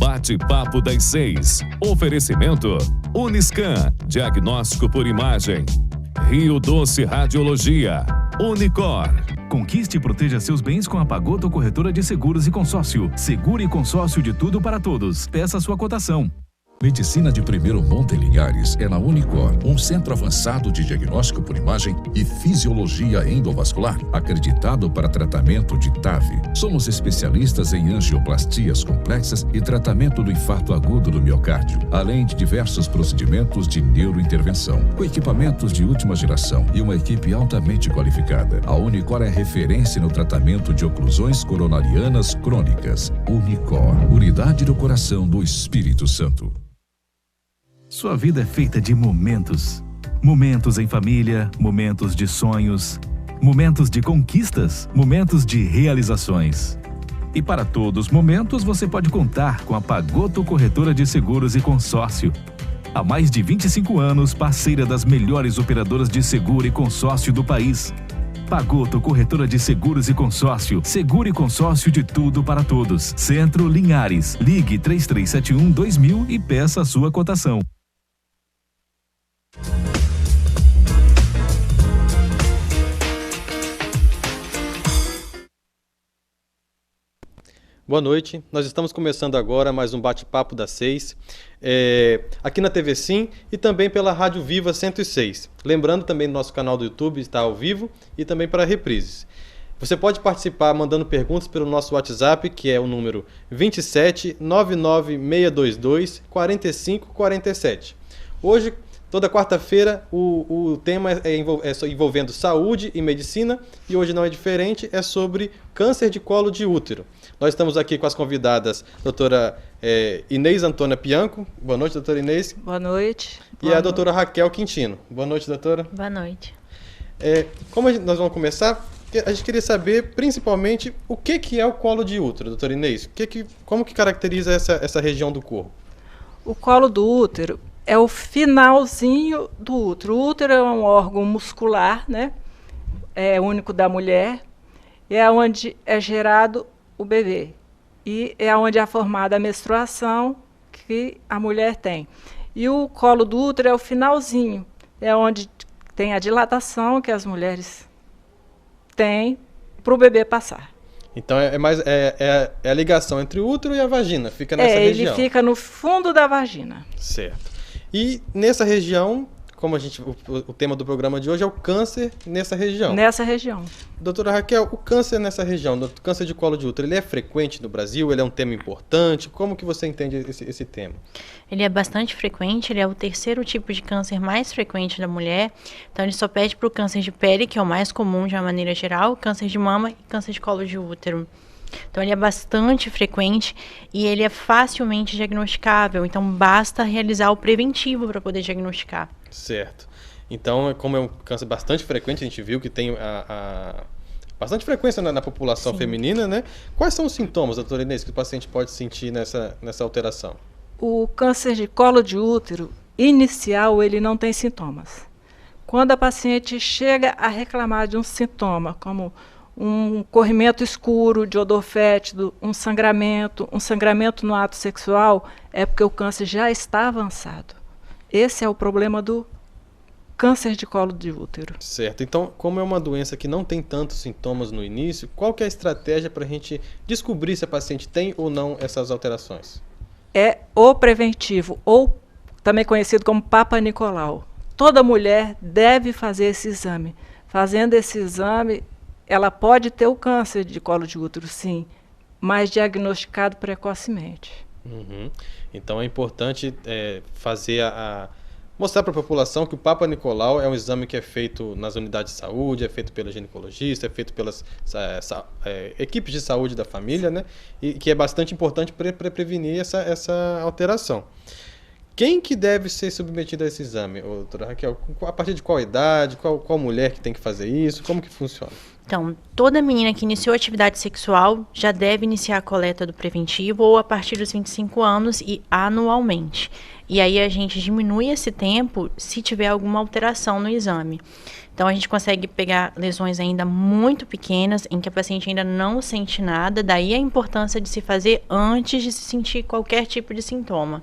Bate-papo das 6. Oferecimento Uniscan, diagnóstico por imagem. Rio Doce Radiologia. Unicor. Conquiste e proteja seus bens com a Pagoto Corretora de Seguros e Consórcio. Seguro e consórcio de tudo para todos. Peça sua cotação. Medicina de primeiro monte em Linhares é na Unicor, um centro avançado de diagnóstico por imagem e fisiologia endovascular, acreditado para tratamento de TAV. Somos especialistas em angioplastias complexas e tratamento do infarto agudo do miocárdio, além de diversos procedimentos de neurointervenção, com equipamentos de última geração e uma equipe altamente qualificada. A Unicor é referência no tratamento de oclusões coronarianas crônicas. Unicor, unidade do coração do Espírito Santo. Sua vida é feita de momentos. Momentos em família, momentos de sonhos, momentos de conquistas, momentos de realizações. E para todos os momentos você pode contar com a Pagoto Corretora de Seguros e Consórcio. Há mais de 25 anos, parceira das melhores operadoras de seguro e consórcio do país. Pagoto Corretora de Seguros e Consórcio. Seguro e consórcio de tudo para todos. Centro Linhares. Ligue 3371-2000 e peça a sua cotação. Boa noite, nós estamos começando agora mais um bate-papo das 6, aqui na TV Sim e também pela Rádio Viva 106. Lembrando também do nosso canal do YouTube, está ao vivo e também para reprises. Você pode participar mandando perguntas pelo nosso WhatsApp, que é o número 27 99622 4547. Hoje, toda quarta-feira, o tema é envolvendo saúde e medicina e hoje não é diferente, é sobre câncer de colo de útero. Nós estamos aqui com as convidadas, doutora Inês Antônia Pianco. Boa noite, doutora Inês. Boa noite. E a doutora Raquel Quintino. Boa noite, doutora. Boa noite. Como nós vamos começar, a gente queria saber, principalmente, o que é o colo de útero, doutora Inês? Como que caracteriza essa região do corpo? O colo do útero é o finalzinho do útero. O útero é um órgão muscular, né? É único da mulher. E é onde é gerado o bebê. E é onde é formada a menstruação que a mulher tem. E o colo do útero é o finalzinho. É onde tem a dilatação que as mulheres têm para o bebê passar. Então é a ligação entre o útero e a vagina, fica nessa região. Ele fica no fundo da vagina. Certo. E nessa região, como o tema do programa de hoje é o câncer nessa região. Nessa região. Doutora Raquel, o câncer nessa região, o câncer de colo de útero, ele é frequente no Brasil? Ele é um tema importante? Como que você entende esse tema? Ele é bastante frequente, ele é o terceiro tipo de câncer mais frequente da mulher. Então ele só pede para o câncer de pele, que é o mais comum de uma maneira geral, câncer de mama e câncer de colo de útero. Então ele é bastante frequente e ele é facilmente diagnosticável, então basta realizar o preventivo para poder diagnosticar. Certo. Então, como é um câncer bastante frequente, a gente viu que tem bastante frequência na população feminina, né? Quais são os sintomas, doutora Inês, que o paciente pode sentir nessa alteração? O câncer de colo de útero inicial, ele não tem sintomas. Quando a paciente chega a reclamar de um sintoma, como um corrimento escuro de odor fétido, um sangramento no ato sexual, é porque o câncer já está avançado. Esse é o problema do câncer de colo de útero. Certo. Então, como é uma doença que não tem tantos sintomas no início, qual que é a estratégia para a gente descobrir se a paciente tem ou não essas alterações? É o preventivo, ou também conhecido como Papa Nicolau. Toda mulher deve fazer esse exame. Fazendo esse exame, ela pode ter o câncer de colo de útero, sim, mas diagnosticado precocemente. Uhum. Então é importante mostrar para a população que o Papa Nicolau é um exame que é feito nas unidades de saúde, é feito pela ginecologista, é feito pelas equipes de saúde da família, né? E que é bastante importante para prevenir essa alteração. Quem que deve ser submetido a esse exame, doutora Raquel? A partir de qual idade, qual mulher que tem que fazer isso? Como que funciona? Então, toda menina que iniciou atividade sexual já deve iniciar a coleta do preventivo ou a partir dos 25 anos e anualmente. E aí a gente diminui esse tempo se tiver alguma alteração no exame. Então, a gente consegue pegar lesões ainda muito pequenas, em que a paciente ainda não sente nada, daí a importância de se fazer antes de se sentir qualquer tipo de sintoma.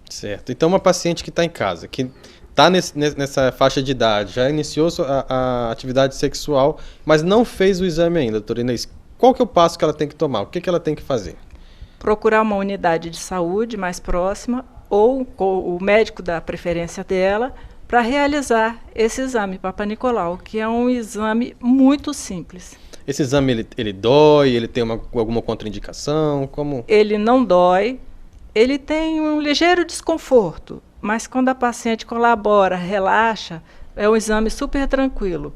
Certo. Então, uma paciente que está em casa, que está nessa faixa de idade, já iniciou a atividade sexual, mas não fez o exame ainda, doutora Inês, qual que é o passo que ela tem que tomar? O que ela tem que fazer? Procurar uma unidade de saúde mais próxima ou o médico da preferência dela para realizar esse exame Papa Nicolau, que é um exame muito simples. Esse exame, ele dói? Ele tem alguma contraindicação? Como? Ele não dói, ele tem um ligeiro desconforto, mas quando a paciente colabora, relaxa, é um exame super tranquilo.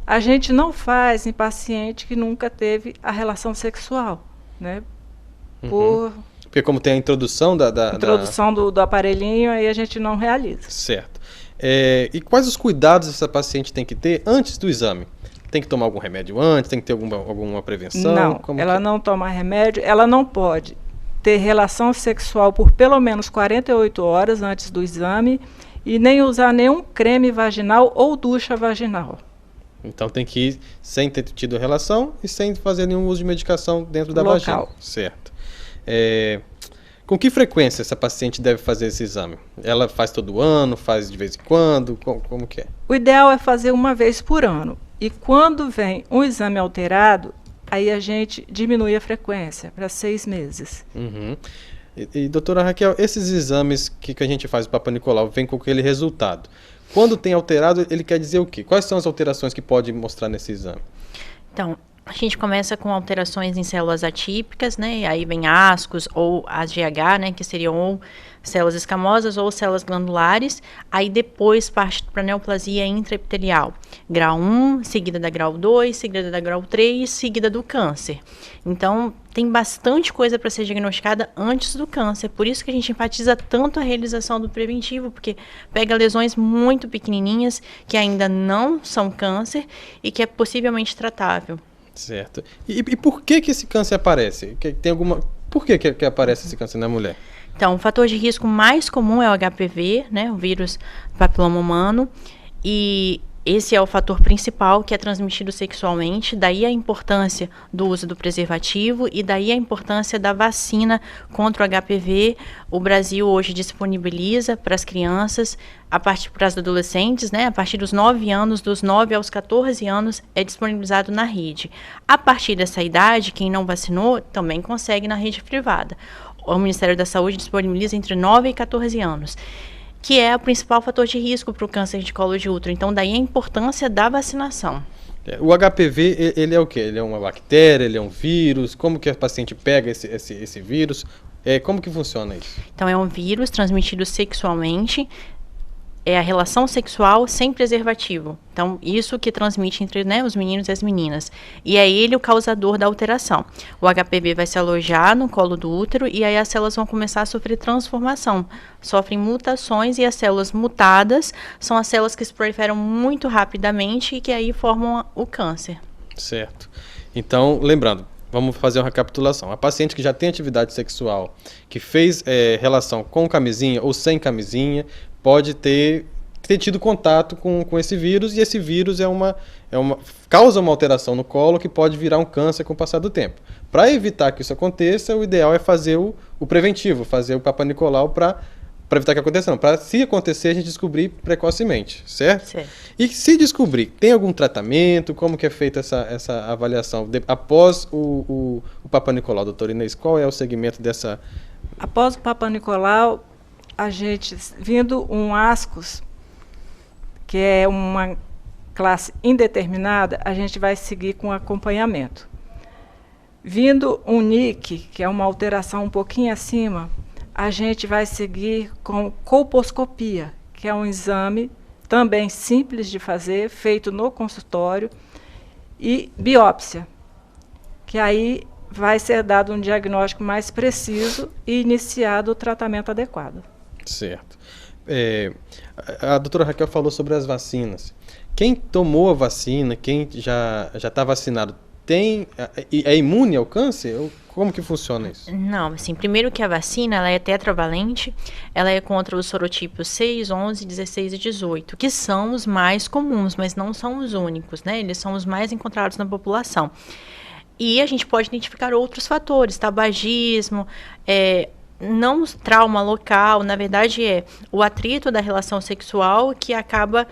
A gente não faz em paciente que nunca teve a relação sexual, né? Porque como tem a introdução do aparelhinho, aí a gente não realiza. Certo. E quais os cuidados essa paciente tem que ter antes do exame? Tem que tomar algum remédio antes? Tem que ter alguma prevenção? Não, ela não toma remédio, ela não pode ter relação sexual por pelo menos 48 horas antes do exame e nem usar nenhum creme vaginal ou ducha vaginal. Então tem que ir sem ter tido relação e sem fazer nenhum uso de medicação dentro da vagina. Certo. Com que frequência essa paciente deve fazer esse exame? Ela faz todo ano, faz de vez em quando? Como que é? O ideal é fazer uma vez por ano. E quando vem um exame alterado, aí a gente diminui a frequência para 6 meses. E doutora Raquel, esses exames que a gente faz, o Papa Nicolau, vem com aquele resultado. Quando tem alterado, ele quer dizer o quê? Quais são as alterações que pode mostrar nesse exame? Então, a gente começa com alterações em células atípicas, né? E aí vem ascos ou as GH, né? Que seriam ou células escamosas ou células glandulares. Aí depois parte para neoplasia intraepitelial. Grau 1, seguida da grau 2, seguida da grau 3, seguida do câncer. Então, tem bastante coisa para ser diagnosticada antes do câncer. Por isso que a gente enfatiza tanto a realização do preventivo, porque pega lesões muito pequenininhas que ainda não são câncer e que é possivelmente tratável. Certo. E por que esse câncer aparece? Por que aparece esse câncer na mulher? Então, o fator de risco mais comum é o HPV, né, o vírus do papiloma humano, e esse é o fator principal que é transmitido sexualmente, daí a importância do uso do preservativo e daí a importância da vacina contra o HPV. O Brasil hoje disponibiliza para as crianças, para as adolescentes, né, a partir dos 9 anos, dos 9 aos 14 anos, é disponibilizado na rede. A partir dessa idade, quem não vacinou também consegue na rede privada. O Ministério da Saúde disponibiliza entre 9 e 14 anos. Que é o principal fator de risco para o câncer de colo de útero. Então, daí a importância da vacinação. O HPV, ele é o quê? Ele é uma bactéria, ele é um vírus? Como que a paciente pega esse vírus? Como que funciona isso? Então, é um vírus transmitido sexualmente, é a relação sexual sem preservativo. Então, isso que transmite entre, né, os meninos e as meninas. E é ele o causador da alteração. O HPV vai se alojar no colo do útero e aí as células vão começar a sofrer transformação. Sofrem mutações e as células mutadas são as células que se proliferam muito rapidamente e que aí formam o câncer. Certo. Então, lembrando, vamos fazer uma recapitulação. A paciente que já tem atividade sexual, que fez relação com camisinha ou sem camisinha, pode ter tido contato com esse vírus, e esse vírus causa uma alteração no colo que pode virar um câncer com o passar do tempo. Para evitar que isso aconteça, o ideal é fazer o preventivo, fazer o Papa Nicolau para evitar que aconteça. Para, se acontecer, a gente descobrir precocemente, certo? Certo. E se descobrir, tem algum tratamento? Como que é feita essa avaliação? Após o Papa Nicolau, doutora Inês, qual é o segmento dessa... Após o Papa Nicolau, a gente, vindo um ascos, que é uma classe indeterminada, a gente vai seguir com acompanhamento. Vindo um NIC, que é uma alteração um pouquinho acima, a gente vai seguir com colposcopia, que é um exame também simples de fazer, feito no consultório, e biópsia, que aí vai ser dado um diagnóstico mais preciso e iniciado o tratamento adequado. Certo. A doutora Raquel falou sobre as vacinas. Quem tomou a vacina, quem já está vacinado, é imune ao câncer? Como que funciona isso? Não, assim, primeiro que a vacina, ela é tetravalente, ela é contra os sorotipos 6, 11, 16 e 18, que são os mais comuns, mas não são os únicos, né? Eles são os mais encontrados na população. E a gente pode identificar outros fatores, tabagismo, não trauma local, na verdade o atrito da relação sexual que acaba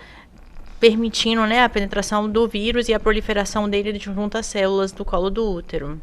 permitindo, né, a penetração do vírus e a proliferação dele junto às células do colo do útero.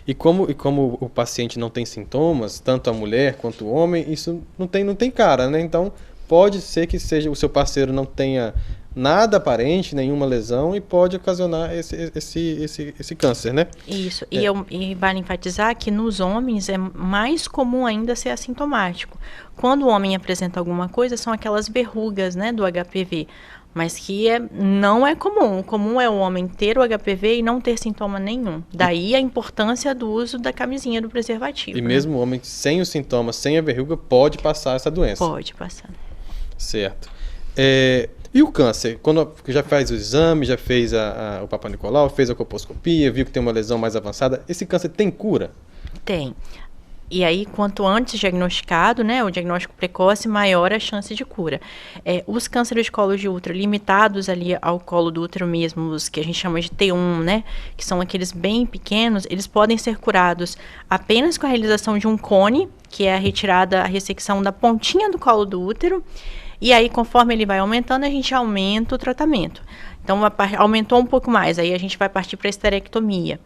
E como o paciente não tem sintomas, tanto a mulher quanto o homem, isso não tem cara, né? Então pode ser que o seu parceiro não tenha nada aparente, nenhuma lesão, e pode ocasionar esse câncer, né? Isso, e vale enfatizar que nos homens é mais comum ainda ser assintomático. Quando o homem apresenta alguma coisa, são aquelas verrugas, né, do HPV, mas que não é comum. O comum é o homem ter o HPV e não ter sintoma nenhum. Daí a importância do uso da camisinha do preservativo. E mesmo o homem sem os sintomas, sem a verruga, pode passar essa doença? Pode passar. Certo. E o câncer? Quando já faz o exame, já fez o Papa Nicolau, fez a colposcopia, viu que tem uma lesão mais avançada, esse câncer tem cura? Tem. E aí, quanto antes diagnosticado, né, o diagnóstico precoce, maior a chance de cura. Os cânceres de colo de útero limitados ali ao colo do útero mesmo, os que a gente chama de T1, né, que são aqueles bem pequenos, eles podem ser curados apenas com a realização de um cone, que é a ressecção da pontinha do colo do útero. E aí, conforme ele vai aumentando, a gente aumenta o tratamento. Então, aumentou um pouco mais, aí a gente vai partir para a esterectomia.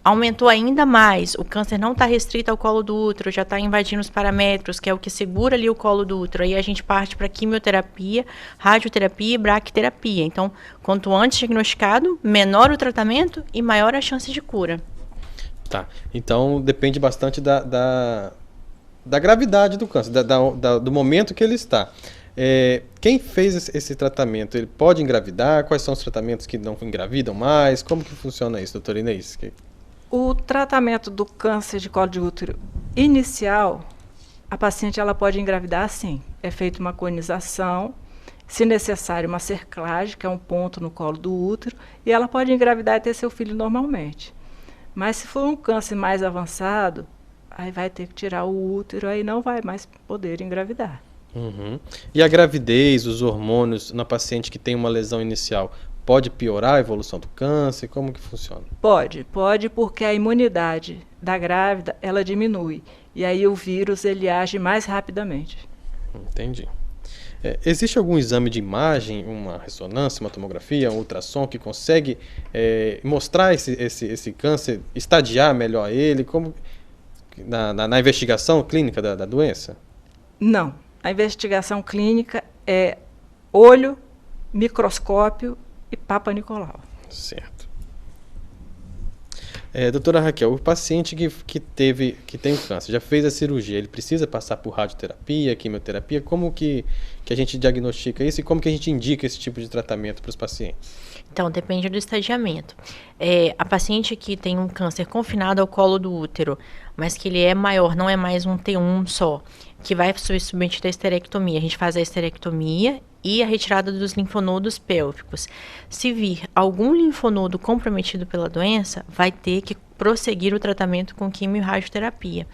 Aumentou ainda mais, o câncer não está restrito ao colo do útero, já está invadindo os paramétros, que é o que segura ali o colo do útero. Aí a gente parte para quimioterapia, radioterapia e braquiterapia. Então, quanto antes diagnosticado, menor o tratamento e maior a chance de cura. Tá, então depende bastante da gravidade do câncer, do momento que ele está. Quem fez esse tratamento, ele pode engravidar? Quais são os tratamentos que não engravidam mais? Como que funciona isso, doutora Inês? O tratamento do câncer de colo de útero inicial, a paciente ela pode engravidar sim. É feita uma conização, se necessário uma cerclagem, que é um ponto no colo do útero, e ela pode engravidar e ter seu filho normalmente. Mas se for um câncer mais avançado, aí vai ter que tirar o útero, aí não vai mais poder engravidar. Uhum. E a gravidez, os hormônios na paciente que tem uma lesão inicial, pode piorar a evolução do câncer? Como que funciona? Pode porque a imunidade da grávida, ela diminui. E aí o vírus, ele age mais rapidamente. Entendi. Existe algum exame de imagem, uma ressonância, uma tomografia, um ultrassom que consegue mostrar esse câncer, estadiar melhor ele, como na investigação clínica da doença? Não. A investigação clínica é olho, microscópio e Papa Nicolau. Certo. Doutora Raquel, o paciente que tem câncer, já fez a cirurgia, ele precisa passar por radioterapia, quimioterapia? Como que a gente diagnostica isso e como que a gente indica esse tipo de tratamento para os pacientes? Então, depende do estadiamento. A paciente que tem um câncer confinado ao colo do útero, mas que ele é maior, não é mais um T1 só, que vai ser submetido à esterectomia. A gente faz a esterectomia e a retirada dos linfonodos pélvicos. Se vir algum linfonodo comprometido pela doença, vai ter que prosseguir o tratamento com quimio e radioterapia.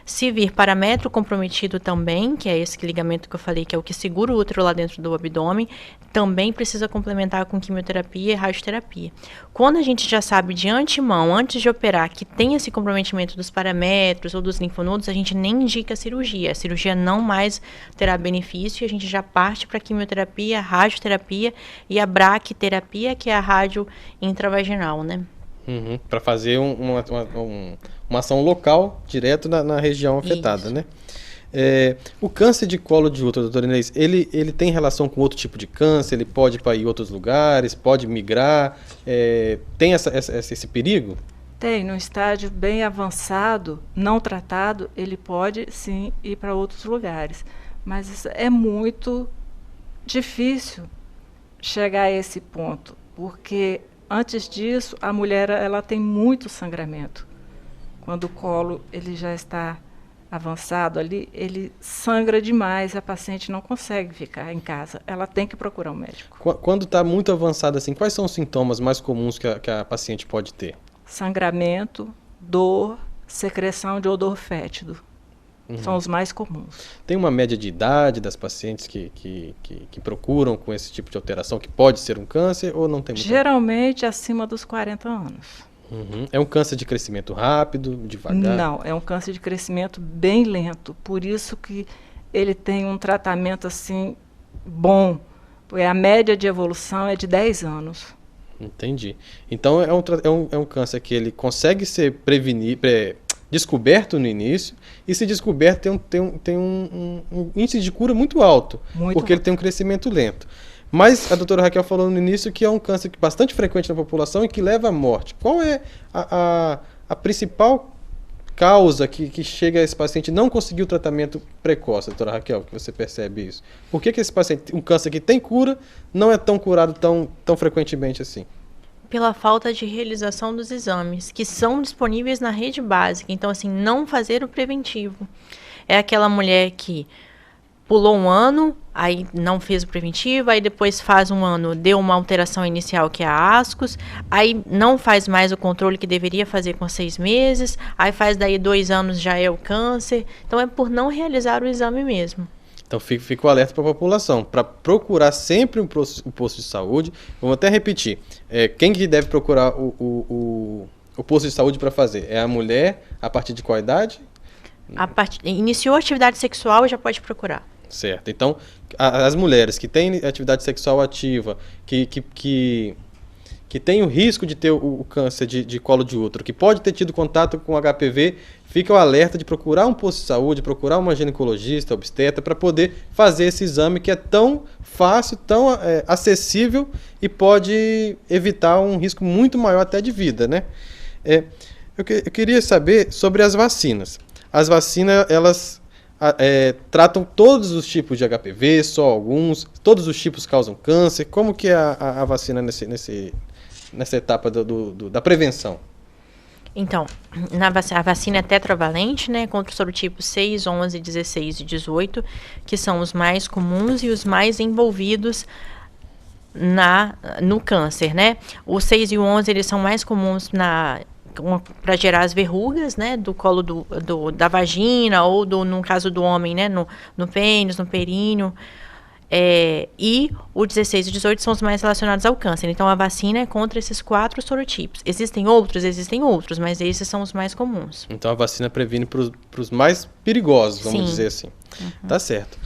Se vir parametro comprometido também, que é esse ligamento que eu falei, que é o que segura o útero lá dentro do abdômen, também precisa complementar com quimioterapia e radioterapia. Quando a gente já sabe de antemão, antes de operar, que tem esse comprometimento dos parametros ou dos linfonodos, a gente nem indica a cirurgia. A cirurgia não mais terá benefício e a gente já parte para a quimioterapia, a radioterapia e a braquiterapia, que é a rádio intravaginal, né? Uhum, para fazer uma ação local, direto na região afetada, isso, né? O câncer de colo de útero, doutora Inês, ele tem relação com outro tipo de câncer? Ele pode ir para outros lugares, pode migrar? Tem esse perigo? Tem, no estágio bem avançado, não tratado, ele pode sim ir para outros lugares. Mas isso é muito difícil chegar a esse ponto, porque antes disso, a mulher ela tem muito sangramento. Quando o colo ele já está avançado ali, ele sangra demais, a paciente não consegue ficar em casa, ela tem que procurar um médico. Quando está muito avançado assim, quais são os sintomas mais comuns que a paciente pode ter? Sangramento, dor, secreção de odor fétido. São os mais comuns. Tem uma média de idade das pacientes que procuram com esse tipo de alteração, que pode ser um câncer ou não tem muito? Geralmente acima dos 40 anos. É um câncer de crescimento rápido, devagar? Não, é um câncer de crescimento bem lento. Por isso que ele tem um tratamento assim bom. A média de evolução é de 10 anos. Entendi. Então é um câncer que ele consegue ser descoberto no início, e se descoberto tem um índice de cura muito alto, porque ele tem um crescimento lento. Mas a doutora Raquel falou no início que é um câncer bastante frequente na população e que leva à morte. Qual é a principal causa que chega a esse paciente não conseguir o tratamento precoce, doutora Raquel, que você percebe isso? Por que esse paciente, um câncer que tem cura, não é tão curado tão frequentemente assim? Pela falta de realização dos exames, que são disponíveis na rede básica. Então, assim, não fazer o preventivo. É aquela mulher que pulou um ano, aí não fez o preventivo, aí depois faz um ano, deu uma alteração inicial que é a ascos, aí não faz mais o controle que deveria fazer com 6 meses, aí faz daí 2 anos já é o câncer. Então, é por não realizar o exame mesmo. Então, fica o alerta para a população, para procurar sempre um posto de saúde. Vamos até repetir, quem que deve procurar o posto de saúde para fazer? É a mulher, a partir de qual idade? Iniciou a atividade sexual, já pode procurar. Certo. Então, as mulheres que têm atividade sexual ativa, que tem o risco de ter o câncer de colo de útero, que pode ter tido contato com HPV, fica o alerta de procurar um posto de saúde, procurar uma ginecologista, obstetra, para poder fazer esse exame que é tão fácil, tão acessível e pode evitar um risco muito maior até de vida, né? Eu queria saber sobre as vacinas. As vacinas, elas tratam todos os tipos de HPV, só alguns, todos os tipos causam câncer. Como que é a vacina nessa etapa da prevenção? Então, a vacina é tetravalente, né, contra os sorotipos 6, 11, 16 e 18, que são os mais comuns e os mais envolvidos no câncer, né? O 6 e o 11, eles são mais comuns para gerar as verrugas, né, do colo da vagina, ou no caso do homem, né, no pênis, no períneo. E o 16 e o 18 são os mais relacionados ao câncer. Então, a vacina é contra esses 4 sorotipos. Existem outros, mas esses são os mais comuns. Então, a vacina previne para os mais perigosos, vamos dizer assim. Tá certo.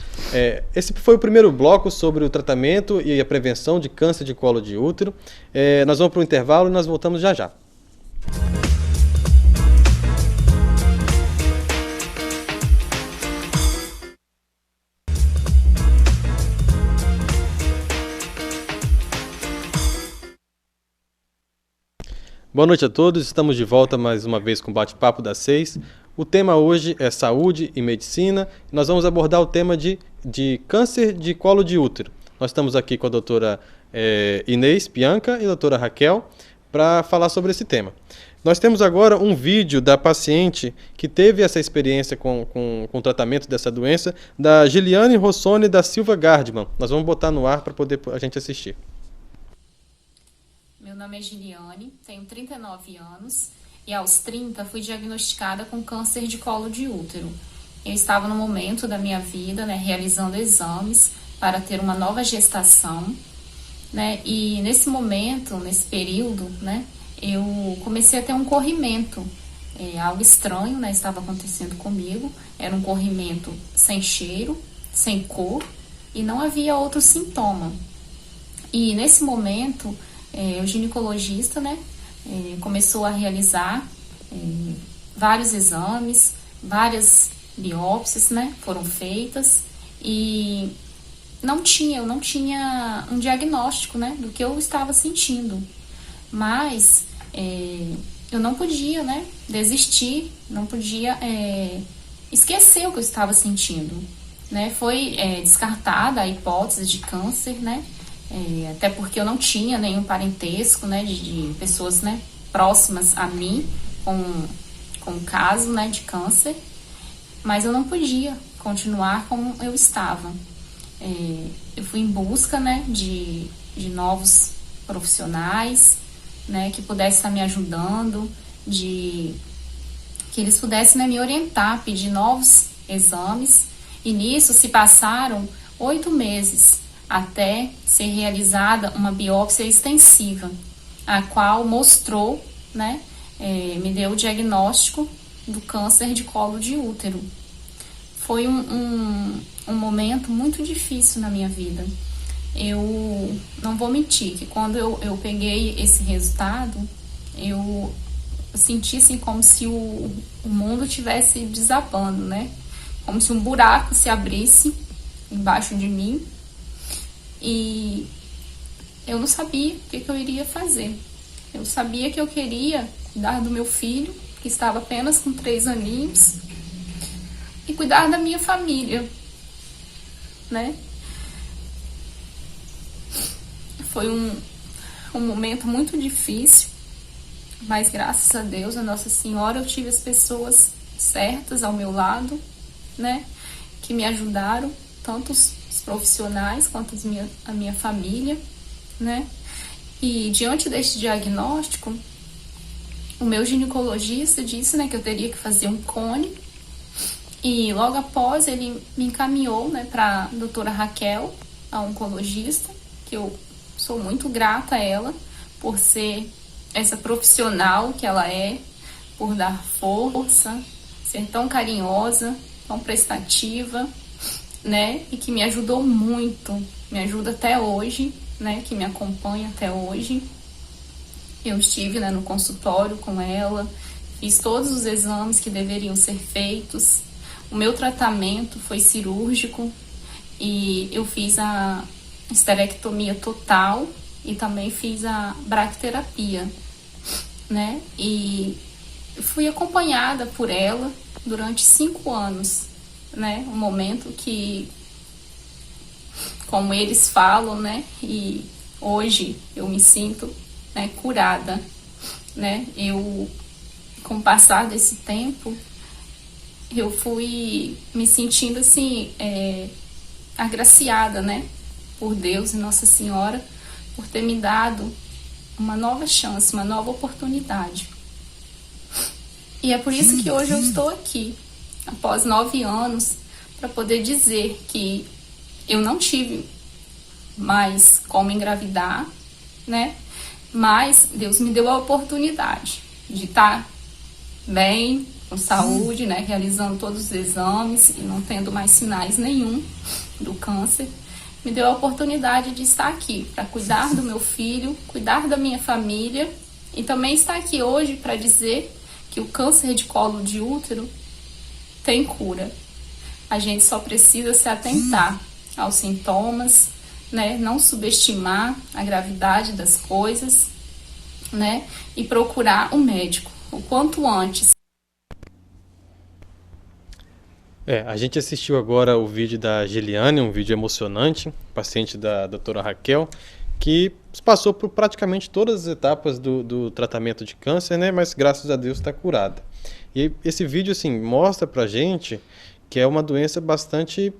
Esse foi o primeiro bloco sobre o tratamento e a prevenção de câncer de colo de útero. Nós vamos para o intervalo e nós voltamos já já. Boa noite a todos, estamos de volta mais uma vez com o Bate-Papo das 6. O tema hoje é saúde e medicina. Nós vamos abordar o tema de câncer de colo de útero. Nós estamos aqui com a doutora Inês Bianca e a doutora Raquel para falar sobre esse tema. Nós temos agora um vídeo da paciente que teve essa experiência com o tratamento dessa doença, da Giliane Rossoni da Silva Gardman. Nós vamos botar no ar para poder a gente assistir. Meu nome é Giliane, tenho 39 anos e aos 30 fui diagnosticada com câncer de colo de útero. Eu estava no momento da minha vida, né, realizando exames para ter uma nova gestação, né, e nesse momento, nesse período, né, eu comecei a ter um corrimento, algo estranho, né, estava acontecendo comigo, era um corrimento sem cheiro, sem cor e não havia outro sintoma. E nesse momento, o ginecologista, né, começou a realizar vários exames, várias biópsias, né, foram feitas e eu não tinha um diagnóstico, né, do que eu estava sentindo. Mas eu não podia, né, desistir, não podia esquecer o que eu estava sentindo, né. Foi descartada a hipótese de câncer, né, até porque eu não tinha nenhum parentesco, né, de pessoas, né, próximas a mim com o caso, né, de câncer. mas eu não podia continuar como eu estava. Eu fui em busca, né, de novos profissionais, né, que pudessem estar me ajudando, que eles pudessem, né, me orientar, pedir novos exames. E nisso se passaram 8 meses até ser realizada uma biópsia extensiva, a qual mostrou, né, me deu o diagnóstico do câncer de colo de útero. Foi um momento muito difícil na minha vida. Eu não vou mentir que quando eu peguei esse resultado, eu senti assim como se o mundo estivesse desabando, né? Como se um buraco se abrisse embaixo de mim e eu não sabia o que eu iria fazer. Eu sabia que eu queria cuidar do meu filho, que estava apenas com 3 aninhos, e cuidar da minha família, né? Foi um momento muito difícil, mas graças a Deus, a Nossa Senhora, eu tive as pessoas certas ao meu lado, né? Que me ajudaram, tanto os profissionais quanto a minha família, né? E diante deste diagnóstico, o meu ginecologista disse, né, que eu teria que fazer um cone. E logo após ele me encaminhou, né, para a doutora Raquel, a oncologista, que eu sou muito grata a ela por ser essa profissional que ela é, por dar força, ser tão carinhosa, tão prestativa, né, e que me ajudou muito, me ajuda até hoje, né, que me acompanha até hoje. Eu estive, né, no consultório com ela, fiz todos os exames que deveriam ser feitos. O meu tratamento foi cirúrgico e eu fiz a esterectomia total e também fiz a bracterapia, né? E fui acompanhada por ela durante 5 anos, né? Um momento que, como eles falam, né? E hoje eu me sinto, né, curada, né? Com o passar desse tempo, eu fui me sentindo assim, agraciada, né, por Deus e Nossa Senhora, por ter me dado uma nova chance, uma nova oportunidade. E é por isso que hoje eu estou aqui, após 9 anos, para poder dizer que eu não tive mais como engravidar, né, mas Deus me deu a oportunidade de estar bem, com saúde, né, realizando todos os exames e não tendo mais sinais nenhum do câncer. Me deu a oportunidade de estar aqui para cuidar do meu filho, cuidar da minha família e também estar aqui hoje para dizer que o câncer de colo de útero tem cura. A gente só precisa se atentar aos sintomas, né, não subestimar a gravidade das coisas, né, e procurar um médico o quanto antes. A gente assistiu agora o vídeo da Geliane, um vídeo emocionante, paciente da doutora Raquel, que passou por praticamente todas as etapas do tratamento de câncer, né, mas graças a Deus está curada. E esse vídeo assim, mostra pra gente que é uma doença bastante,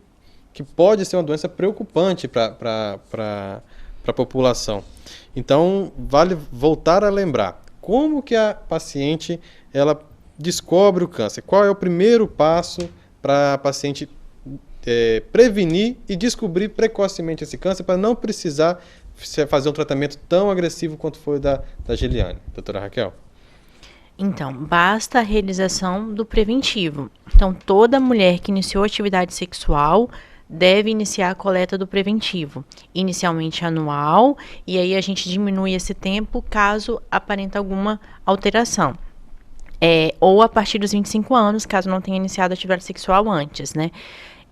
que pode ser uma doença preocupante para a população. Então, vale voltar a lembrar como que a paciente ela descobre o câncer. Qual é o primeiro passo para a paciente prevenir e descobrir precocemente esse câncer, para não precisar fazer um tratamento tão agressivo quanto foi da Geliane. Doutora Raquel? Então, basta a realização do preventivo. Então, toda mulher que iniciou atividade sexual deve iniciar a coleta do preventivo, inicialmente anual, e aí a gente diminui esse tempo caso aparenta alguma alteração. Ou a partir dos 25 anos, caso não tenha iniciado a atividade sexual antes, né?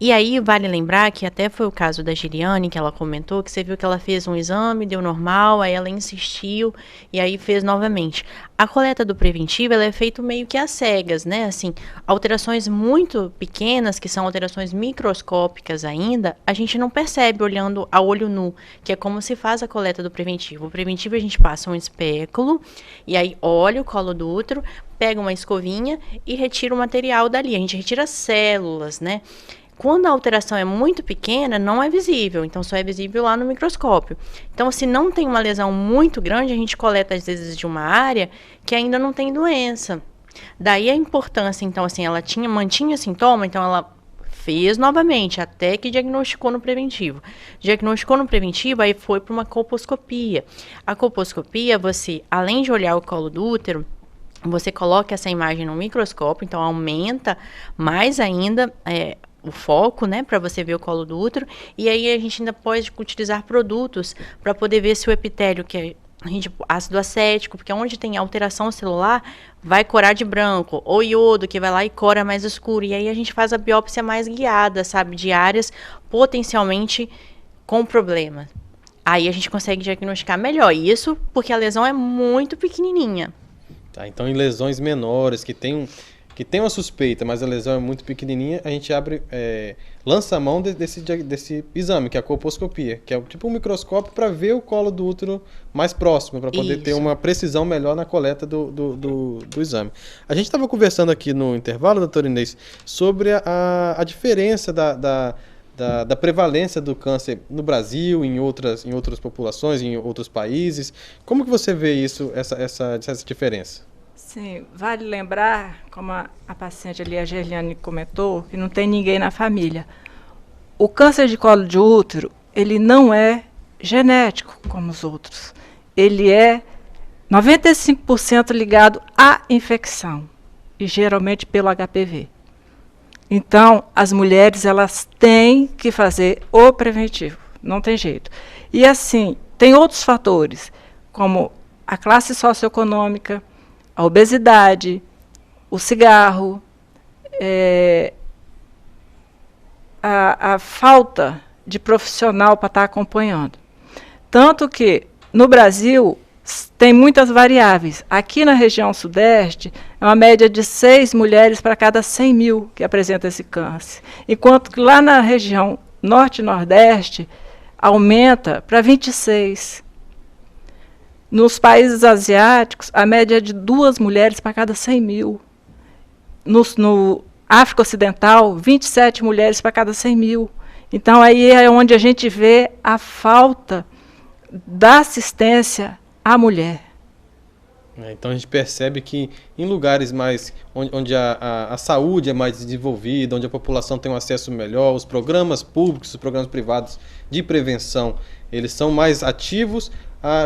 E aí, vale lembrar que até foi o caso da Giliane, que ela comentou, que você viu que ela fez um exame, deu normal, aí ela insistiu, e aí fez novamente. A coleta do preventivo, ela é feita meio que às cegas, né? Assim, alterações muito pequenas, que são alterações microscópicas ainda, a gente não percebe olhando a olho nu, que é como se faz a coleta do preventivo. O preventivo a gente passa um espéculo, e aí olha o colo do útero, pega uma escovinha e retira o material dali. A gente retira células, né? Quando a alteração é muito pequena, não é visível, então só é visível lá no microscópio. Então, se não tem uma lesão muito grande, a gente coleta às vezes de uma área que ainda não tem doença. Daí a importância, então, assim, ela mantinha sintoma, então ela fez novamente, até que diagnosticou no preventivo. Diagnosticou no preventivo, aí foi para uma colposcopia. A colposcopia, você, além de olhar o colo do útero, você coloca essa imagem no microscópio, então aumenta mais ainda o foco, né, para você ver o colo do útero, e aí a gente ainda pode utilizar produtos para poder ver se o epitélio, que é ácido acético, porque onde tem alteração celular, vai corar de branco, ou iodo, que vai lá e cora mais escuro, e aí a gente faz a biópsia mais guiada, sabe, de áreas potencialmente com problema. Aí a gente consegue diagnosticar melhor, isso porque a lesão é muito pequenininha. Tá, então em lesões menores, que tem uma suspeita, mas a lesão é muito pequenininha, a gente lança a mão desse exame, que é a colposcopia, que é tipo um microscópio para ver o colo do útero mais próximo, para poder ter uma precisão melhor na coleta do exame. A gente estava conversando aqui no intervalo, doutora Inês, sobre a diferença da prevalência do câncer no Brasil, em outras populações, em outros países. Como que você vê isso, essa diferença? Sim, vale lembrar, como a paciente ali, a Gerliane, comentou, que não tem ninguém na família. O câncer de colo de útero, ele não é genético como os outros. Ele é 95% ligado à infecção, e geralmente pelo HPV. Então, as mulheres, elas têm que fazer o preventivo, não tem jeito. E assim, tem outros fatores, como a classe socioeconômica, a obesidade, o cigarro, a falta de profissional para estar acompanhando. Tanto que, no Brasil, tem muitas variáveis. Aqui na região sudeste, é uma média de 6 mulheres para cada 100 mil que apresentam esse câncer. Enquanto que lá na região norte e nordeste, aumenta para 26. Nos países asiáticos, a média é de 2 mulheres para cada 100 mil. No África Ocidental, 27 mulheres para cada 100 mil. Então, aí é onde a gente vê a falta da assistência à mulher. Então, a gente percebe que em lugares mais onde a saúde é mais desenvolvida, onde a população tem um acesso melhor, os programas públicos, os programas privados de prevenção, eles são mais ativos,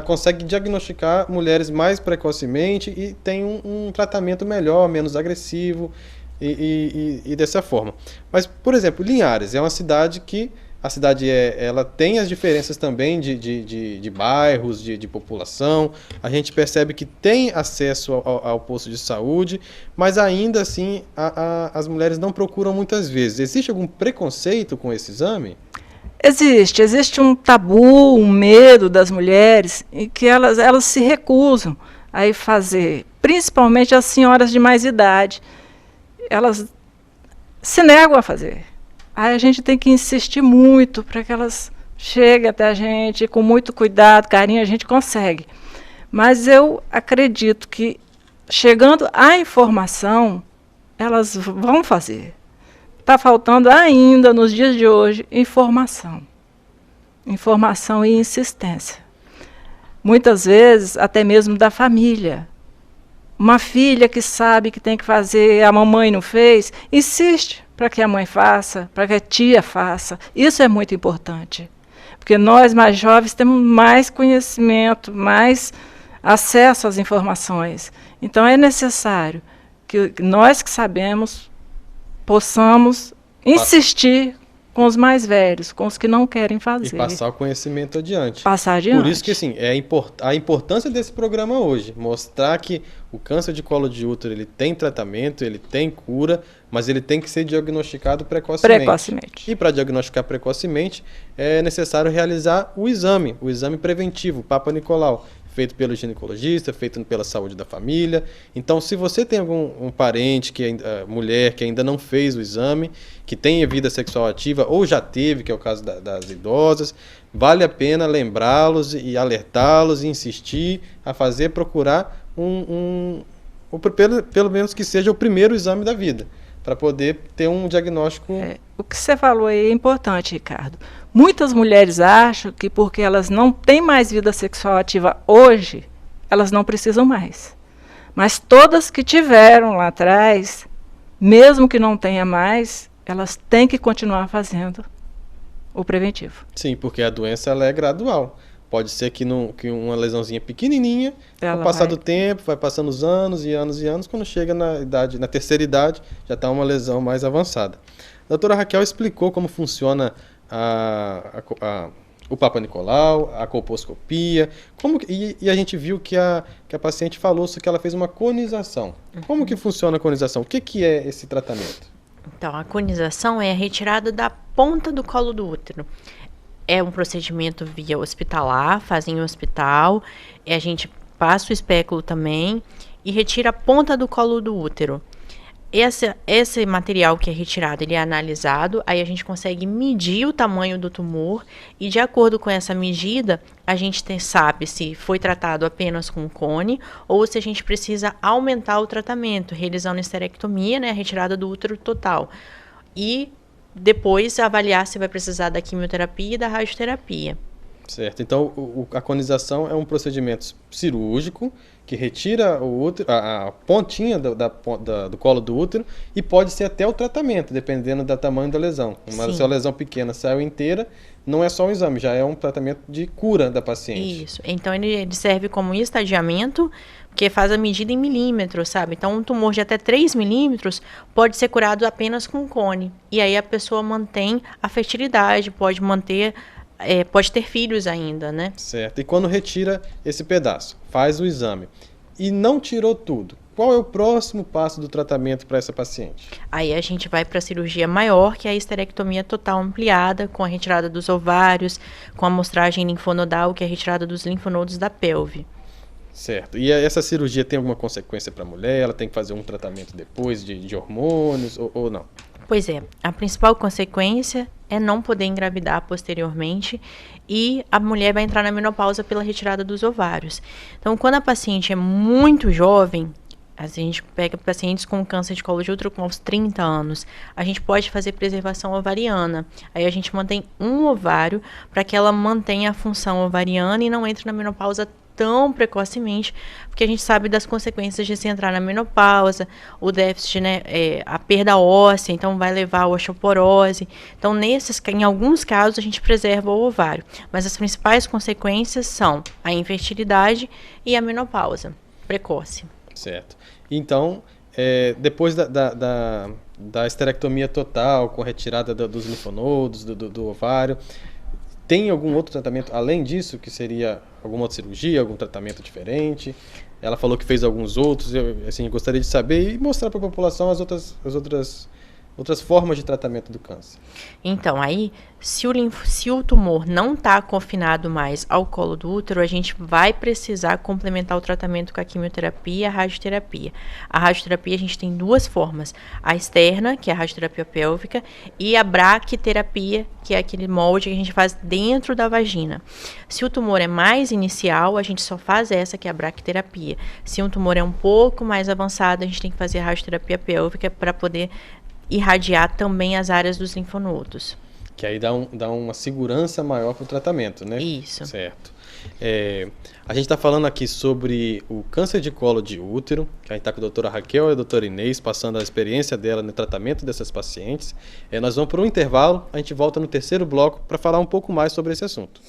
consegue diagnosticar mulheres mais precocemente e tem um tratamento melhor, menos agressivo e dessa forma. Mas, por exemplo, Linhares é uma cidade que ela tem as diferenças também de bairros, de população. A gente percebe que tem acesso ao posto de saúde, mas ainda assim as mulheres não procuram muitas vezes. Existe algum preconceito com esse exame? Existe um tabu, um medo das mulheres, em que elas se recusam a ir fazer, principalmente as senhoras de mais idade. Elas se negam a fazer. Aí a gente tem que insistir muito para que elas cheguem até a gente, com muito cuidado, carinho, a gente consegue. Mas eu acredito que, chegando à informação, elas vão fazer. Está faltando ainda, nos dias de hoje, informação. Informação e insistência. Muitas vezes, até mesmo da família. Uma filha que sabe que tem que fazer, a mamãe não fez, insiste para que a mãe faça, para que a tia faça. Isso é muito importante. Porque nós, mais jovens, temos mais conhecimento, mais acesso às informações. Então, é necessário que nós que sabemos possamos insistir com os mais velhos, com os que não querem fazer. E passar o conhecimento adiante. Passar adiante. Por isso que assim, a importância desse programa hoje, mostrar que o câncer de colo de útero ele tem tratamento, ele tem cura, mas ele tem que ser diagnosticado precocemente. Precocemente. E para diagnosticar precocemente, é necessário realizar o exame preventivo, o Papa Nicolau, feito pelo ginecologista, feito pela saúde da família. Então, se você tem algum parente, mulher que ainda não fez o exame, que tenha vida sexual ativa ou já teve, que é o caso das idosas, vale a pena lembrá-los e alertá-los e insistir a procurar pelo menos que seja o primeiro exame da vida, para poder ter um diagnóstico. O que você falou aí é importante, Ricardo. Muitas mulheres acham que porque elas não têm mais vida sexual ativa hoje, elas não precisam mais. Mas todas que tiveram lá atrás, mesmo que não tenha mais, elas têm que continuar fazendo o preventivo. Sim, porque a doença ela é gradual. Pode ser que uma lesãozinha pequenininha, com o passar do tempo, vai passando os anos e anos e anos, quando chega na terceira idade, já está uma lesão mais avançada. A doutora Raquel explicou como funciona o Papa Nicolau, a colposcopia, e a gente viu que a paciente falou que ela fez uma conização. Como que funciona a conização? O que é esse tratamento? Então, a conização é a retirada da ponta do colo do útero. É um procedimento via hospitalar, fazem em hospital, a gente passa o espéculo também e retira a ponta do colo do útero. Esse material que é retirado, ele é analisado, aí a gente consegue medir o tamanho do tumor e de acordo com essa medida, a gente sabe se foi tratado apenas com cone ou se a gente precisa aumentar o tratamento, realizando esterectomia, né, a retirada do útero total. E depois avaliar se vai precisar da quimioterapia e da radioterapia. Certo. Então, a conização é um procedimento cirúrgico que retira o útero, a pontinha do colo do útero e pode ser até o tratamento, dependendo do tamanho da lesão. Mas se a lesão pequena saiu inteira, não é só um exame, já é um tratamento de cura da paciente. Isso. Então, ele serve como estadiamento, porque faz a medida em milímetros, sabe? Então, um tumor de até 3 milímetros pode ser curado apenas com cone. E aí a pessoa mantém a fertilidade, pode ter filhos ainda, né? Certo. E quando retira esse pedaço, faz o exame e não tirou tudo, qual é o próximo passo do tratamento para essa paciente? Aí a gente vai para a cirurgia maior, que é a esterectomia total ampliada, com a retirada dos ovários, com a amostragem linfonodal, que é a retirada dos linfonodos da pelve. Certo. E essa cirurgia tem alguma consequência para a mulher? Ela tem que fazer um tratamento depois de hormônios ou não? Pois é. A principal consequência é não poder engravidar posteriormente e a mulher vai entrar na menopausa pela retirada dos ovários. Então, quando a paciente é muito jovem, a gente pega pacientes com câncer de colo de útero com aos 30 anos, a gente pode fazer preservação ovariana. Aí a gente mantém um ovário para que ela mantenha a função ovariana e não entre na menopausa tão precocemente, porque a gente sabe das consequências de se entrar na menopausa, o déficit, né, a perda óssea, então vai levar a osteoporose. Então, em alguns casos, a gente preserva o ovário, mas as principais consequências são a infertilidade e a menopausa precoce. Certo. Então, depois da esterectomia total, com retirada dos linfonodos, do ovário, tem algum outro tratamento além disso, que seria alguma outra cirurgia, algum tratamento diferente? Ela falou que fez alguns outros, eu gostaria de saber e mostrar para a população as outras formas de tratamento do câncer. Então, aí, se o tumor não está confinado mais ao colo do útero, a gente vai precisar complementar o tratamento com a quimioterapia e a radioterapia. A radioterapia a gente tem duas formas, a externa, que é a radioterapia pélvica, e a braquiterapia, que é aquele molde que a gente faz dentro da vagina. Se o tumor é mais inicial, a gente só faz essa, que é a braquiterapia. Se um tumor é um pouco mais avançado, a gente tem que fazer a radioterapia pélvica para poder irradiar também as áreas dos linfonodos. Que aí dá uma segurança maior para o tratamento, né? Isso. Certo. A gente está falando aqui sobre o câncer de colo de útero, que a gente está com a doutora Raquel e a doutora Inês, passando a experiência dela no tratamento dessas pacientes. Nós vamos para um intervalo, a gente volta no terceiro bloco para falar um pouco mais sobre esse assunto.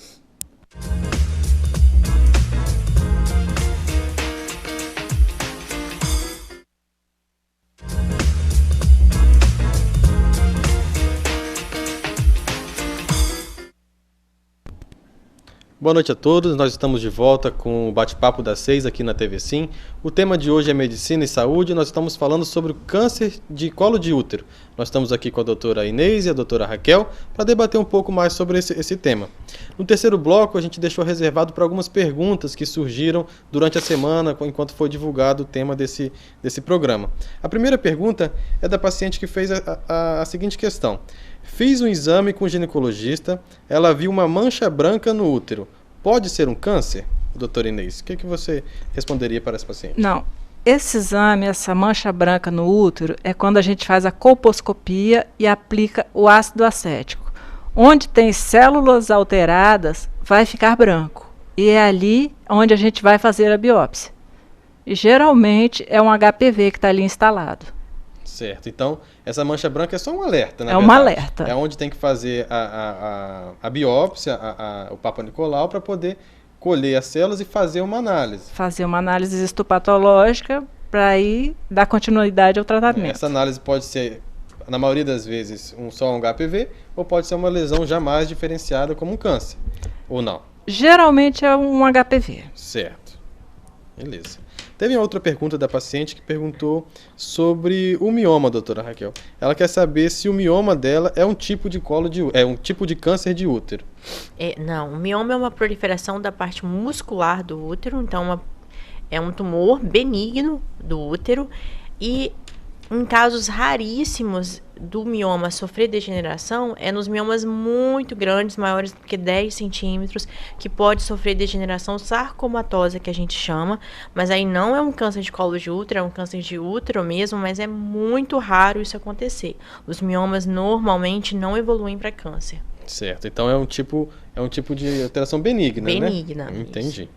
Boa noite a todos, nós estamos de volta com o Bate-Papo das 6 aqui na TV Sim. O tema de hoje é Medicina e Saúde, nós estamos falando sobre o câncer de colo de útero. Nós estamos aqui com a doutora Inês e a doutora Raquel para debater um pouco mais sobre esse tema. No terceiro bloco, a gente deixou reservado para algumas perguntas que surgiram durante a semana, enquanto foi divulgado o tema desse programa. A primeira pergunta é da paciente que fez a seguinte questão. Fiz um exame com o ginecologista, ela viu uma mancha branca no útero. Pode ser um câncer? Doutora Inês, o que você responderia para essa paciente? Não. Esse exame, essa mancha branca no útero, é quando a gente faz a colposcopia e aplica o ácido acético. Onde tem células alteradas, vai ficar branco. E é ali onde a gente vai fazer a biópsia. E geralmente é um HPV que está ali instalado. Certo, então essa mancha branca é só um alerta, né? É um alerta. É onde tem que fazer a biópsia, o Papa Nicolau, para poder colher as células e fazer uma análise. Fazer uma análise histopatológica para aí dar continuidade ao tratamento. Essa análise pode ser, na maioria das vezes, só um HPV, ou pode ser uma lesão jamais diferenciada como um câncer, ou não? Geralmente é um HPV. Certo, beleza. Teve outra pergunta da paciente que perguntou sobre o mioma, doutora Raquel. Ela quer saber se o mioma dela é um tipo de um tipo de câncer de útero. Não, o mioma é uma proliferação da parte muscular do útero, então é um tumor benigno do útero e em casos raríssimos do mioma sofrer degeneração, é nos miomas muito grandes, maiores do que 10 centímetros, que pode sofrer degeneração sarcomatosa, que a gente chama, mas aí não é um câncer de colo de útero, é um câncer de útero mesmo, mas é muito raro isso acontecer. Os miomas normalmente não evoluem para câncer. Certo, então é um tipo de alteração benigna, né? Benigna. Entendi.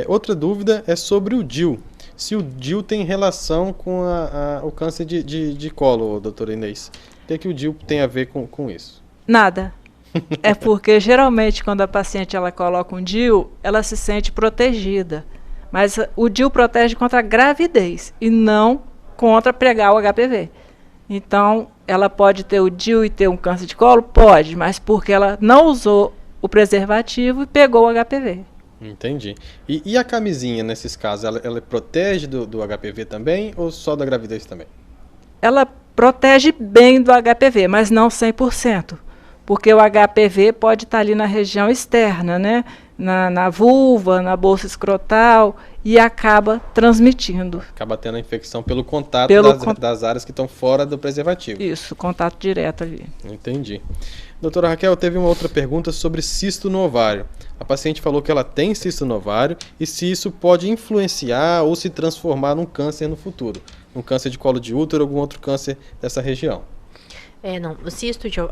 Outra dúvida é sobre o DIU. Se o DIU tem relação com o câncer de colo, doutora Inês. O que o DIU tem a ver com isso? Nada. É porque geralmente quando a paciente ela coloca um DIU, ela se sente protegida. Mas o DIU protege contra a gravidez e não contra pegar o HPV. Então, ela pode ter o DIU e ter um câncer de colo? Pode, mas porque ela não usou o preservativo e pegou o HPV. Entendi. E a camisinha, nesses casos, ela protege do HPV também ou só da gravidez também? Ela protege bem do HPV, mas não 100%. Porque o HPV pode estar ali na região externa, né? Na vulva, na bolsa escrotal, e acaba transmitindo. Acaba tendo a infecção pelo contato das áreas que estão fora do preservativo. Isso, contato direto ali. Entendi. Doutora Raquel, teve uma outra pergunta sobre cisto no ovário. A paciente falou que ela tem cisto no ovário e se isso pode influenciar ou se transformar num câncer no futuro. Um câncer de colo de útero ou algum outro câncer dessa região. Não.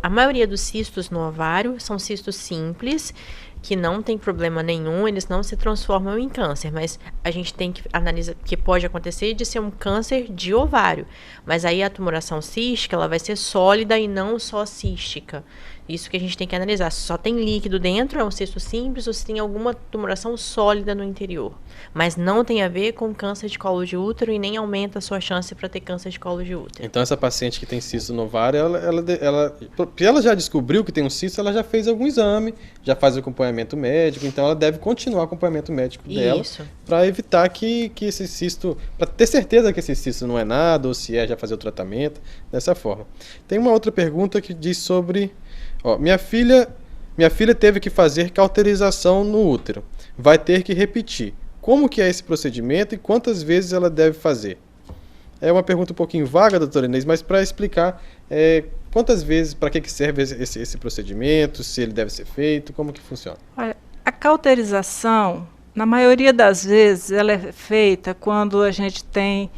A maioria dos cistos no ovário são cistos simples, que não tem problema nenhum, eles não se transformam em câncer, mas a gente tem que analisar que pode acontecer de ser um câncer de ovário, mas aí a tumoração cística, ela vai ser sólida e não só cística. Isso que a gente tem que analisar, se só tem líquido dentro, é um cisto simples, ou se tem alguma tumoração sólida no interior. Mas não tem a ver com câncer de colo de útero e nem aumenta a sua chance para ter câncer de colo de útero. Então essa paciente que tem cisto no ovário, ela já descobriu que tem um cisto, ela já fez algum exame, já faz o acompanhamento médico, então ela deve continuar o acompanhamento médico dela para evitar que esse cisto, para ter certeza que esse cisto não é nada, ou se já fazer o tratamento, dessa forma. Tem uma outra pergunta que diz sobre... minha filha teve que fazer cauterização no útero. Vai ter que repetir. Como que é esse procedimento e quantas vezes ela deve fazer? É uma pergunta um pouquinho vaga, doutora Inês, mas para explicar quantas vezes, para que serve esse procedimento, se ele deve ser feito, como que funciona? Olha, a cauterização, na maioria das vezes, ela é feita quando a gente tem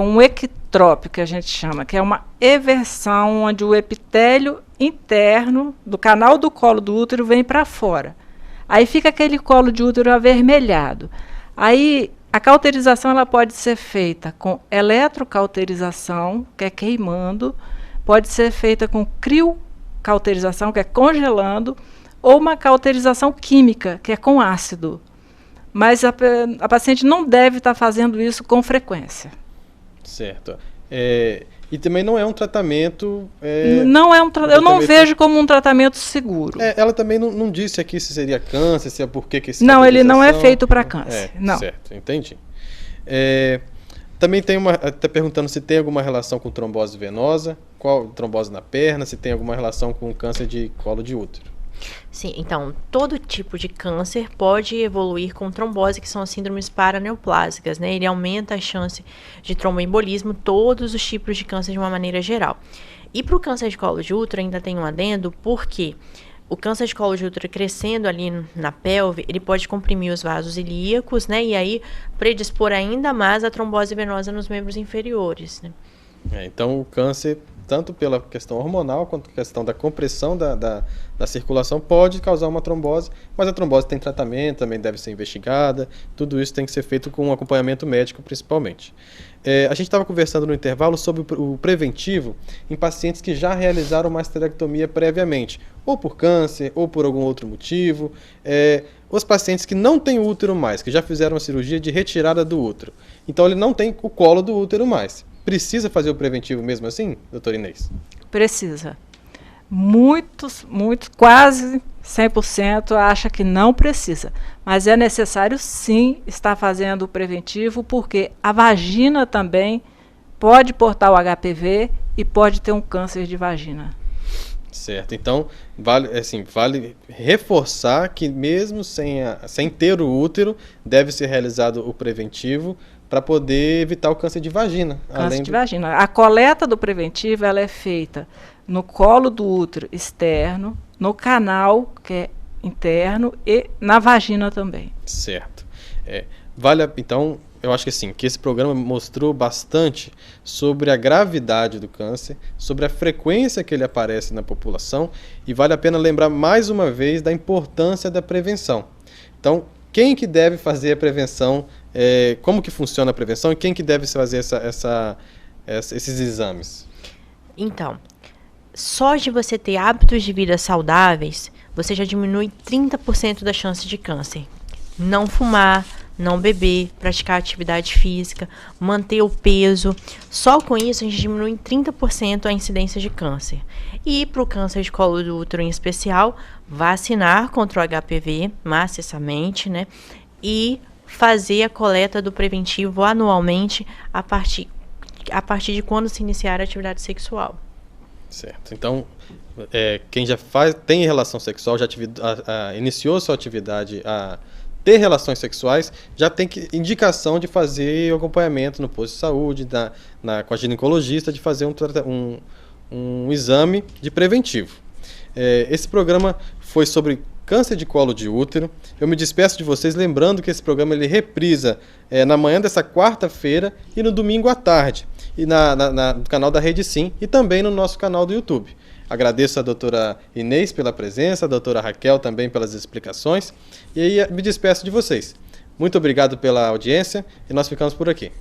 um ectrópio, que a gente chama, que é uma eversão onde o epitélio interno do canal do colo do útero vem para fora. Aí fica aquele colo de útero avermelhado. Aí a cauterização ela pode ser feita com eletrocauterização, que é queimando, pode ser feita com criocauterização, que é congelando, ou uma cauterização química, que é com ácido. Mas a paciente não deve estar fazendo isso com frequência. Certo. E E também não é um tratamento... Não é eu não vejo como um tratamento seguro. Ela também não disse aqui se seria câncer, se é por que esse... Não, ele não é feito para câncer. Não. Certo, entendi. Também tem até perguntando se tem alguma relação com trombose venosa, qual trombose na perna, se tem alguma relação com câncer de colo de útero. Sim, então, todo tipo de câncer pode evoluir com trombose, que são as síndromes paraneoplásicas, né? Ele aumenta a chance de tromboembolismo, todos os tipos de câncer de uma maneira geral. E para o câncer de colo de útero ainda tem um adendo, porque o câncer de colo de útero crescendo ali na pelve, ele pode comprimir os vasos ilíacos, né? E aí predispor ainda mais a trombose venosa nos membros inferiores, né? Então o câncer, tanto pela questão hormonal quanto pela questão da compressão da circulação, pode causar uma trombose, mas a trombose tem tratamento, também deve ser investigada, tudo isso tem que ser feito com um acompanhamento médico principalmente. A gente estava conversando no intervalo sobre o preventivo em pacientes que já realizaram uma esterectomia previamente, ou por câncer, ou por algum outro motivo. Os pacientes que não têm útero mais, que já fizeram uma cirurgia de retirada do útero, então ele não tem o colo do útero mais. Precisa fazer o preventivo mesmo assim, doutora Inês? Precisa. Muitos, quase 100% acha que não precisa. Mas é necessário sim estar fazendo o preventivo, porque a vagina também pode portar o HPV e pode ter um câncer de vagina. Certo, então vale reforçar que mesmo sem ter o útero, deve ser realizado o preventivo para poder evitar o câncer de vagina. Câncer de vagina. A coleta do preventivo ela é feita no colo do útero externo, no canal, que é interno, e na vagina também. Certo. Então, eu acho que sim, que esse programa mostrou bastante sobre a gravidade do câncer, sobre a frequência que ele aparece na população, e vale a pena lembrar mais uma vez da importância da prevenção. Então, quem que deve fazer a prevenção, como que funciona a prevenção e quem que deve fazer esses exames? Então, só de você ter hábitos de vida saudáveis, você já diminui 30% da chance de câncer. Não fumar, não beber, praticar atividade física, manter o peso. Só com isso a gente diminui em 30% a incidência de câncer. E para o câncer de colo do útero em especial, vacinar contra o HPV maciçamente, né? E fazer a coleta do preventivo anualmente a partir de quando se iniciar a atividade sexual. Certo. Então, quem já tem relação sexual, já iniciou sua atividade a ter relações sexuais, já tem indicação de fazer o acompanhamento no posto de saúde, com a ginecologista, de fazer um exame de preventivo. Esse programa foi sobre câncer de colo de útero. Eu me despeço de vocês lembrando que esse programa ele reprisa na manhã dessa quarta-feira e no domingo à tarde, e no canal da Rede Sim e também no nosso canal do YouTube. Agradeço a doutora Inês pela presença, a doutora Raquel também pelas explicações, e aí me despeço de vocês. Muito obrigado pela audiência e nós ficamos por aqui.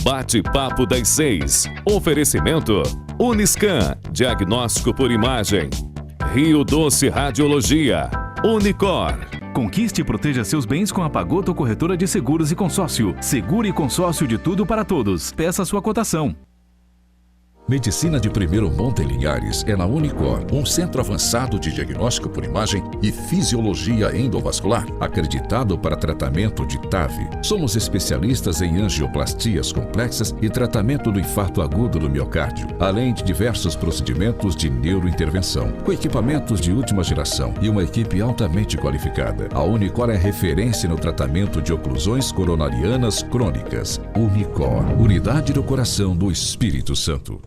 Bate-papo das 6. Oferecimento Uniscan, diagnóstico por imagem. Rio Doce Radiologia. Unicor. Conquiste e proteja seus bens com a Pagoto Corretora de Seguros e Consórcio. Seguro e consórcio de tudo para todos. Peça sua cotação. Medicina de primeiro monte em Linhares é na Unicor, um centro avançado de diagnóstico por imagem e fisiologia endovascular, acreditado para tratamento de TAV. Somos especialistas em angioplastias complexas e tratamento do infarto agudo do miocárdio, além de diversos procedimentos de neurointervenção, com equipamentos de última geração e uma equipe altamente qualificada. A Unicor é referência no tratamento de oclusões coronarianas crônicas. Unicor, unidade do coração do Espírito Santo.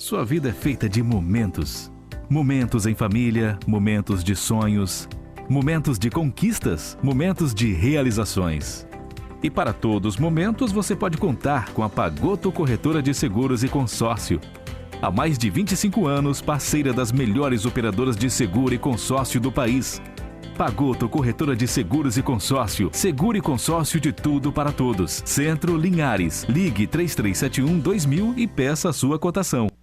Sua vida é feita de momentos. Momentos em família, momentos de sonhos, momentos de conquistas, momentos de realizações. E para todos os momentos, você pode contar com a Pagoto Corretora de Seguros e Consórcio. Há mais de 25 anos, parceira das melhores operadoras de seguro e consórcio do país. Pagoto Corretora de Seguros e Consórcio. Seguro e consórcio de tudo para todos. Centro Linhares. Ligue 3371-2000 e peça a sua cotação.